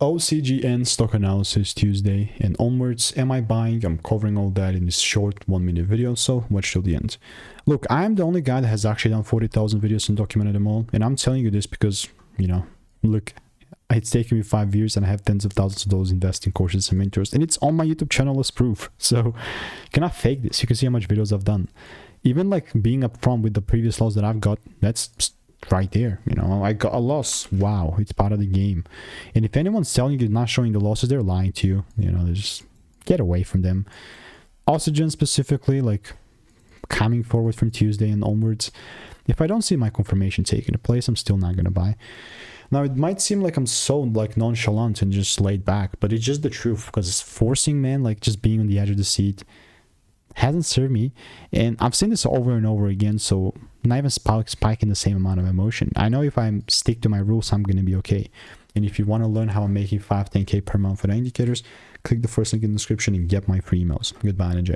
OCGN Stock Analysis Tuesday and onwards. Am I buying? I'm covering all that in this short 1-minute video, so watch till the end. Look, I'm the only guy that has actually done 40,000 videos and documented them all, and I'm telling you this because, you know, look, it's taken me 5 years and I have tens of thousands of those investing courses and mentors, and it's on my YouTube channel as proof. So you cannot fake this. You can see how much videos I've done. Even like being upfront with the previous loss that I've got, that's right there. You know, I got a loss. Wow, it's part of the game. And if anyone's telling you they're not showing the losses, they're lying to you. You know, just get away from them. Ocugen specifically, like coming forward from Tuesday and onwards, if I don't see my confirmation taking place, I'm still not gonna buy. Now, it might seem like I'm so like nonchalant and just laid back, but it's just the truth, because it's forcing, man, like just being on the edge of the seat hasn't served me. And I've seen this over and over again, so not even spiking the same amount of emotion. I know if I stick to my rules, I'm going to be okay. And if you want to learn how I'm making 5-10K per month for the indicators, click the first link in the description and get my free emails. Goodbye and enjoy.